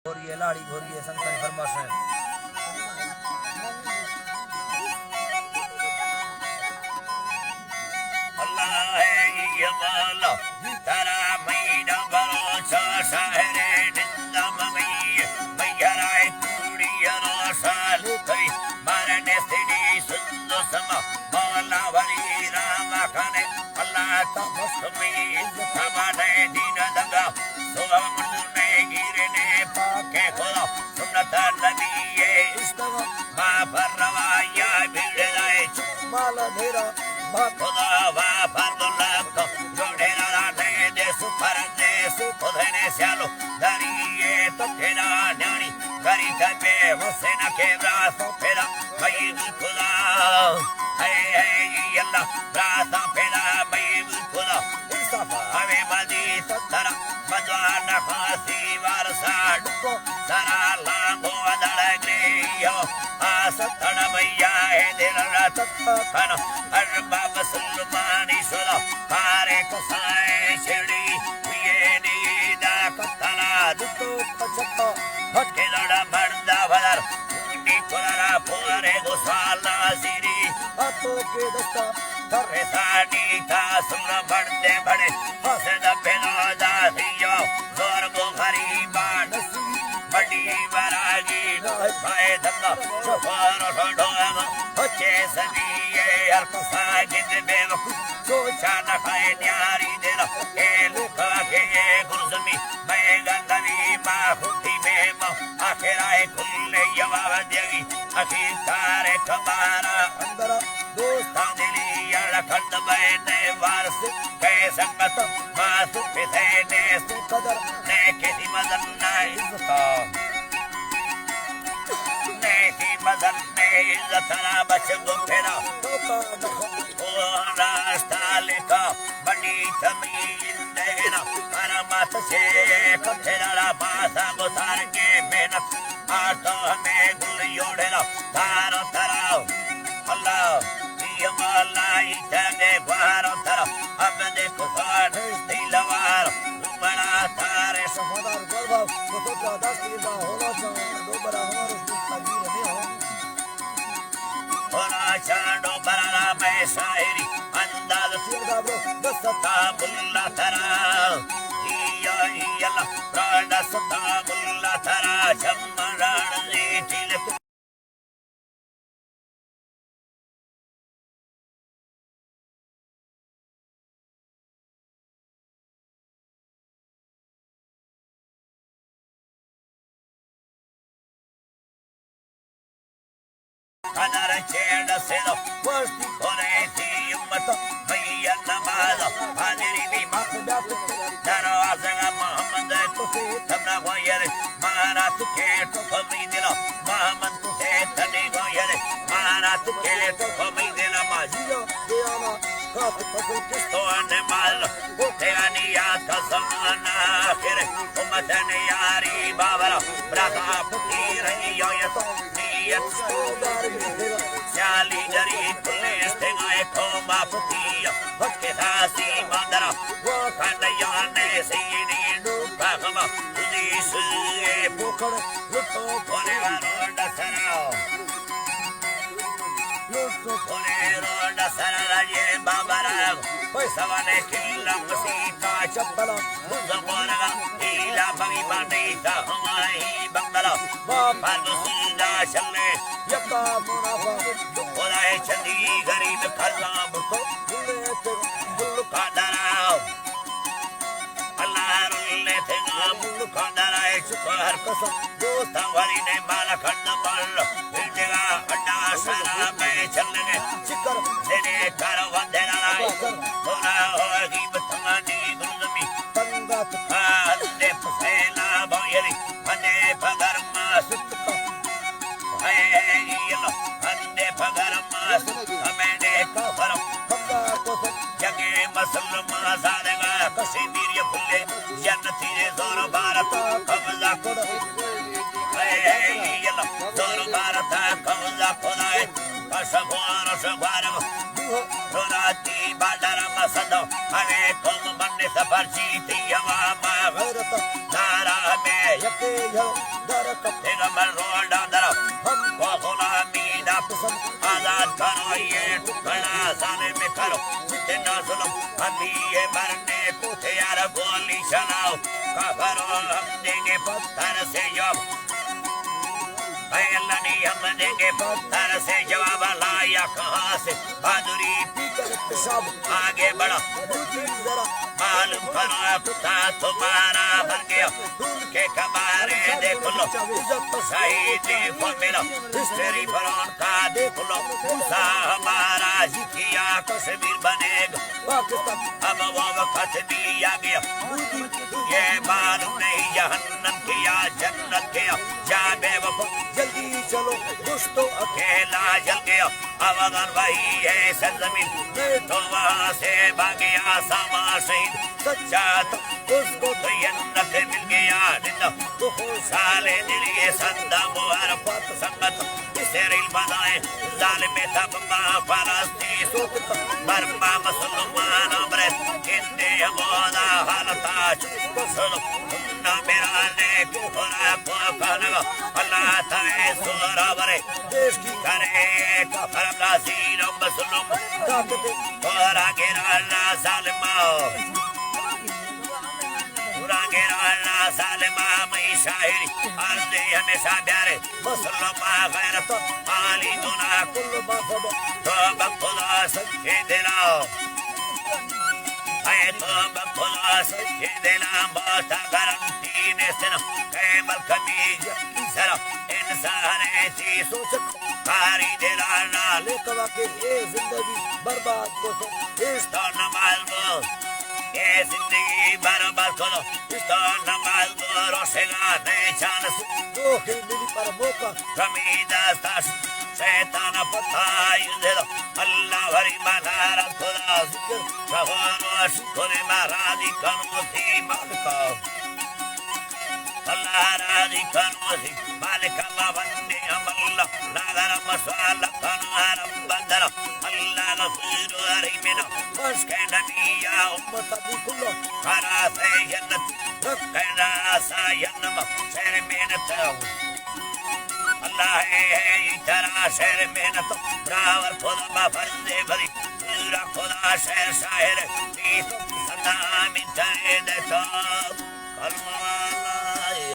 घोरिए लाड़ी घोरिए संतन फरमाश है। अल्लाह है ये माला तारा महीना बरो शहरे निंदम गई मैयराय कुड़ी अरोसाल कई मारने सिड़ी सुंदर समा मौला वली राम खाने अल्लाह तमस्मी हमारे दीन दंगा सोमने गिरने पाके खोला सुन्नत नबी ये इस्तवा मा फरवाया भिड़ाए माला मेरा खुदा वा फरदुल्लाह जोड़े राने दे सुपर दे सुधने स्यालो दरिए तो केना न्याणी करी तबे हुसैन के ब्रास फेरा भाई खुदा है अल्लाह ब्रास फेरा भाई खुदा इंसाफ हमें मदी सतरा मजवान फांसी वारसाड को सरा लांगो दड़गले यो आसतड़ भैया है दिल रात खन हर बाब सुल्मानी सुला पारे कसाए छिड़ी पिए नीदा कतला दुतो पछतो हटके लड़ा मर्दा भदर उंडी कुलरा पुरे गुसाला सिरी हाथों के दस्ता करे साडी का सुन बढ़ते बड़े हसे दबेलो दासियो जोर बुखारी बाण बड़ी वरागी भाई धंगा सफार सडोम होचे सदिए अल्पसा जिद बेवकू सोचा न खाए न्यारी देला ए लुका के गुरजमी मैं गंदवी मा हुती में आखिराए खुले यवाव देवी अखी तारे कबारा अंदर दोस्ता दिली यार खंड बैठे वारस कह संगत मासु पिथे ने कदर ने किसी मदन ना इज्जता ने की मदन ने इज्जत ना बच गुफेरा ओ रास्ता लेका बड़ी तमीज देना करमत से पथेरा मासा गुतार के मेहनत आटो हमें गुल योड़ेला तारो तराव अल्लाह यमालाई जाने बाहर उतर अब देखो साढ़े दिलवार बड़ा तारे सफादार गलबा तो तो दास की बा होना चाहिए दो बड़ा हमारे तकदीर में हो होना चांदो बड़ा मैं शायरी अंदाज सीधा ब्रो दसता बुल्ला तरा या यल्ला प्राण सता बुल्ला तरा चमरान लीटिल कदर चेड़ से लो वर्षी कोने थी उम्मत भैया नमाज हाजिरी भी मकदस दरवाज़ा मोहम्मद तुसे तमना गोयर मारा तुके तो कमी दिला मोहम्मद तुसे तने गोयर मारा तुके तो कमी दिला माजियो दियाना काफ फसल किस्तो ने माल उठे अनिया का ज़माना फिर उम्मत ने यारी बाबरा ब्राता फकीर यो ये तो नियत Sali jari pulis tengai koma putiya Hokke thasi mandara Wakanda yane sini nuka kama Udis e pukar Luto kone varonda sarao Luto kone ronda sarara ye babara Hoi savane killa musika chappala Muza moraga ila bami bandita Hamai bangala Bapalu sunda shalle यका मुनाफा खुदाए चंदी गरीब खल्ला बुतो बुल्लु का दराव अल्लाह रुल्ले थे बुल्लु का दराए शुक्र कसम दोस्ता वाली ने माला खंड मल बिजगा अड्डा सारा में चलने चिकर देने कर वंदना राय होना होगी बतमानी गुलमी तंगात खाने फसेला बोयरी मने पगर मासुत अन्ने पगरमास अमेने कफरम खंदा कोसम जगे मुसलमान सारेगा कश्मीर ये फुले जन्नती रे जोर भारत कब्जा कोड ये जोर भारत कब्जा कोडाए कसबोर सबारम रोनाती बाडर मसदो हमें तुम बनने सफर जीती हवा मागरत नारा में के यो दर कप पैगंबर रोड दर हमको गुलामी दा पसंद आजाद करो ये टुकड़ा जालिम करो जितना जुल्म अभी ये मरने को तैयार गोली चलाओ काफरो हम देंगे पत्थर से जवाब अल्लाह ने हम देंगे पत्थर से जवाब लाया कहाँ से बहादुरी पीकर पेशाब आगे बढ़ो दूधी जरा मालूम करो कुत्ता तुम्हारा बन गया ढूंढ के कबारे देख लो शहीदी को मिलो हिस्ट्री पर उनका देख लो मूसा हमारा जितिया कश्मीर बनेगा पाकिस्तान अब वो वक्त भी आ गया ये मालूम नहीं जहन्नम किया जन्नत किया जा बेवफा जल्दी चलो दोस्तों अकेला जल गया अब अगर वही है सरजमीन तो वहाँ से भागया सामा शहीद सच्चा तो उसको तो जन्नत मिल गया निंदा तो हो साले दिलिए संदा मुहरफत संगत इसरिल बदाए जालिम तबमा फलस्ती सोचता बर्मा मुसलमान अमरे किंदे मोदा हालता चुप सुनो ना मेरा ने कोरा को कनगा अल्लाह ताए सुरा बरे देश की करे कफर नासीन मुसलम ताकत कोरा गिरा जालिमा गिरा सालिमा मई शायरी अर्दे हमेशा प्यारे मुसलमा गैरत आली दुना कुल बाफब तो बखुदा सच्चे दिला है तो बखुदा सच्चे दिला मोटा गारंटी ने सिना कैमल कमीज जरा इंसान ऐसी सोच कारी दिला ना लेकवा के ये जिंदगी बर्बाद को इस तो नमाज बोल ये जिंदगी बर्बाद करो तो नमाज बोल रोशेगा नहीं चांस दो हिल मिली पर मौका कमीदा ताश शैतान पताई दे दो अल्लाह भरी मनारा खुदा जिक्र रहो शुक्र महाराजी कनो थी मालिका अल्लाह राजी कनो थी मालिका वंदे अमल्ला नागर मसाल कनो हरम बंदर अल्लाह गफूर रहीम मस्के नबिया उम्मत अबू कुल्लो खरा से जन्नत रखना सा जन्नम शेर मेहनत अल्लाह है इतना शेर मेहनत ब्रावर खुदा फर्जे भरी पूरा खुदा शेर शायर सदा मिटाए देता कलमा